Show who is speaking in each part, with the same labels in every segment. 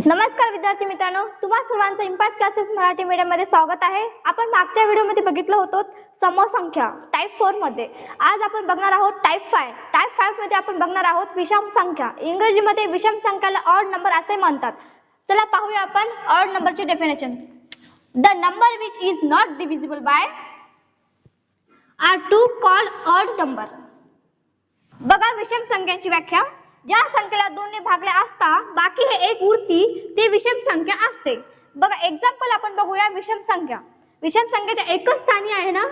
Speaker 1: नमस्कार विद्यार्थी मित्रांनो, तुम्हा सर्वांचं इम्पॅक्ट क्लासेस मराठी मीडियम मध्ये स्वागत आहे। आपण मागच्या व्हिडिओमध्ये बघितलं होतं समसंख्या टाइप 4 मध्ये। आज आपण बघणार आहोत टाइप 5। टाइप 5 मध्ये आपण बघणार आहोत विषम संख्या। इंग्रजीमध्ये विषम संख्याला ऑड नंबर असे म्हणतात। चला पाहूया आपण ऑड नंबरची definition. The number which is not divisible by are to called odd number। बघा विषम संख्यांची व्याख्या। ज्या संख्येला 2 ने भागले असता बाकी हे एक उरती ते विषम संख्या असते। बघा एक्झाम्पल आपण बघूया विषम संख्या। विषम संख्येच्या एकच स्थानी आहे ना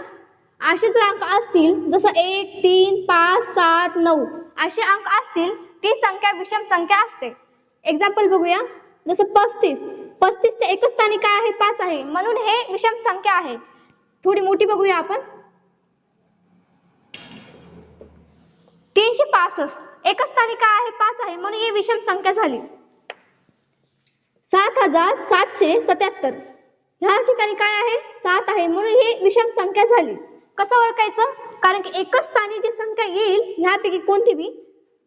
Speaker 1: असे जर अंक असतील जसं 1 3 5 7 9 असे अंक असतील ती संख्या विषम संख्या असते। एक्झाम्पल बघूया जसं 35 च्या एकच स्थानी काय आहे 5 आहे म्हणून हे विषम संख्या आहे। थोडी मोठी बघूया आपण 365 एकच स्थानी काय आहे 5 आहे म्हणून ही विषम संख्या झाली। 7777 ह्या ठिकाणी काय आहे 7 आहे म्हणून ही विषम संख्या झाली। कसं ओळखायचं कारण की एकच स्थानी जी संख्या येईल ह्यापैकी कोणती बी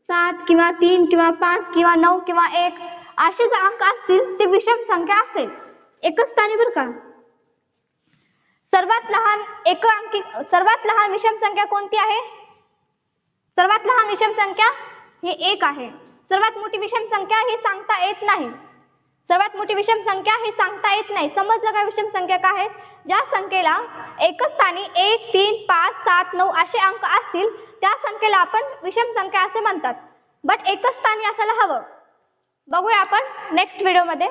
Speaker 1: 7 किंवा 3 किंवा 5 किंवा 9 किंवा 1 असे जे अंक असतील ते विषम संख्या असेल एकच स्थानी बरं का। सर्वात लहान विषम संख्या कोणती आहे? सर्वात लहान विषम संख्या हे 1 आहे। सर्वात मोठी विषम संख्या ही सांगता येत नाही। सर्वात मोठी विषम संख्या ही सांगता येत नाही। समजलं का विषम संख्या काय आहेत? ज्या संख्येला एकच स्थानी 1 3 5 7 9 असे अंक असतील त्या संख्येला आपण विषम संख्या असे म्हणतात। बट एकच स्थानी असायला हवं। बघूया आपण नेक्स्ट व्हिडिओ मध्ये।